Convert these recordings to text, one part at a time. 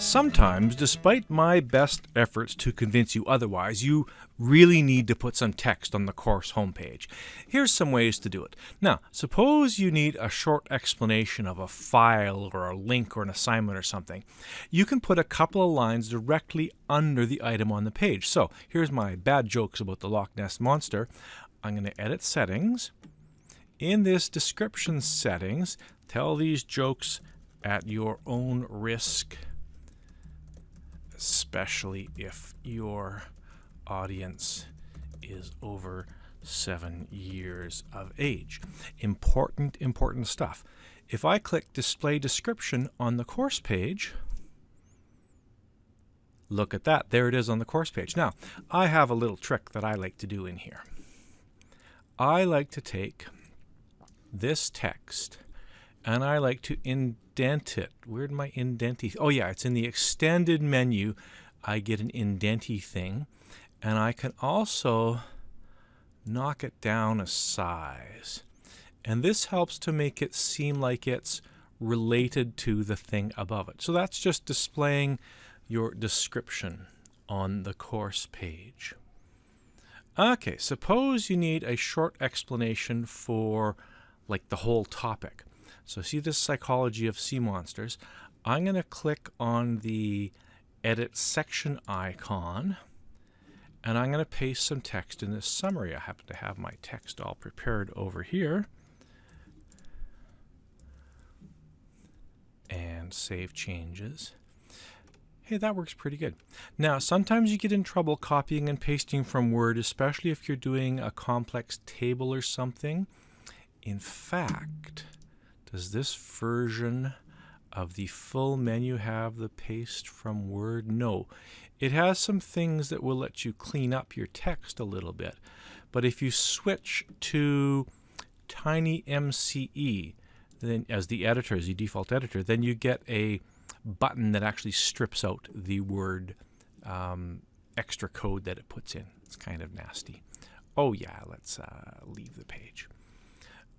Sometimes, despite my best efforts to convince you otherwise, you really need to put some text on the course homepage. Here's some ways to do it. Now, suppose you need a short explanation of a file or a link or an assignment or something. You can put a couple of lines directly under the item on the page. So, here's my bad jokes about the Loch Ness Monster. I'm going to edit settings. In this description settings, tell these jokes at your own risk, especially if your audience is over 7 years of age. Important stuff. If I click Display Description on the course page, look at that. There it is on the course page. Now, I have a little trick that I like to do in here. I like to take this text and I like to indent it. Where'd my indenty? Oh yeah, it's in the extended menu. I get an indenty thing, and I can also knock it down a size. And this helps to make it seem like it's related to the thing above it. So that's just displaying your description on the course page. Okay, suppose you need a short explanation for like the whole topic. So see this psychology of sea monsters. I'm going to click on the edit section icon and I'm going to paste some text in this summary. I happen to have my text all prepared over here. And save changes. Hey, that works pretty good. Now, sometimes you get in trouble copying and pasting from Word, especially if you're doing a complex table or something. In fact, does this version of the full menu have the paste from Word? No. It has some things that will let you clean up your text a little bit. But if you switch to TinyMCE then as the editor, as the default editor, then you get a button that actually strips out the Word extra code that it puts in. It's kind of nasty. Oh yeah, let's leave the page.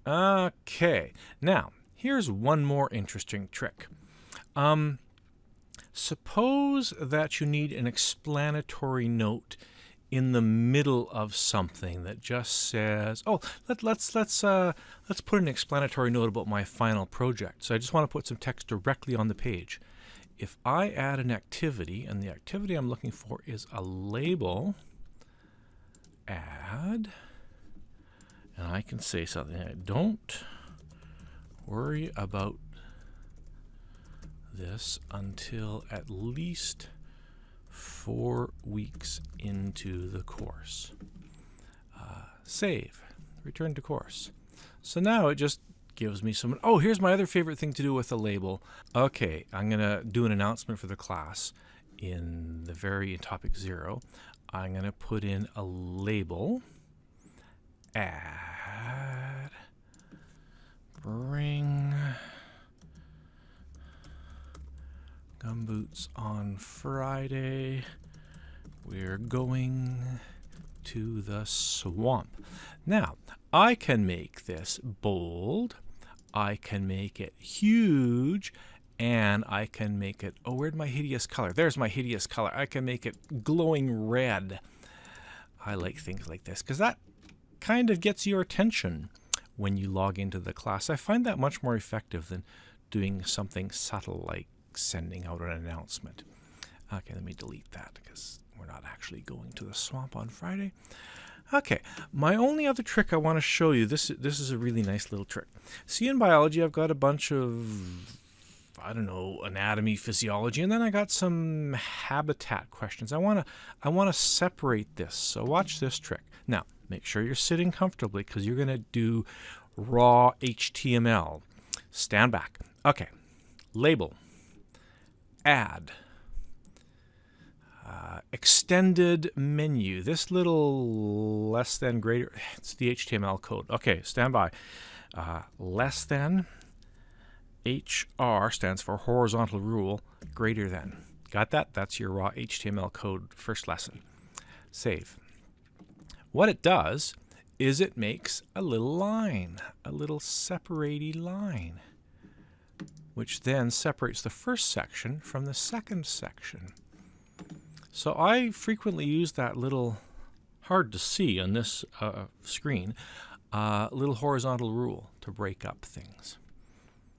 Okay, now here's one more interesting trick. Suppose that you need an explanatory note in the middle of something that just says, "Oh, let's put an explanatory note about my final project." So I just want to put some text directly on the page. If I add an activity, and the activity I'm looking for is a label, add. And I can say something like, "Don't worry about this until at least 4 weeks into the course." Save. Return to course. So now it just gives me some... Oh, here's my other favorite thing to do with a label. Okay, I'm going to do an announcement for the class in topic 0. I'm going to put in a label. Add, bring gumboots on Friday. We're going to the swamp. Now, I can make this bold, I can make it huge, and I can make it, oh, where'd my hideous color? There's my hideous color. I can make it glowing red. I like things like this because that kind of gets your attention when you log into the class. I find that much more effective than doing something subtle like sending out an announcement. Okay, let me delete that because we're not actually going to the swamp on Friday. Okay, my only other trick I want to show you, this is a really nice little trick. See, in biology, I've got a bunch of, I don't know, anatomy, physiology, and then I got some habitat questions. I want to separate this. So watch this trick. Now, make sure you're sitting comfortably because you're going to do raw HTML. Stand back. Okay. Label. Add. Extended menu. This little less than greater, it's the HTML code. Okay, stand by. Less than, HR stands for horizontal rule, greater than. Got that? That's your raw HTML code first lesson. Save. What it does is it makes a little line, a little separatey line. which then separates the first section from the second section. So I frequently use that little, hard to see on this screen, little horizontal rule to break up things.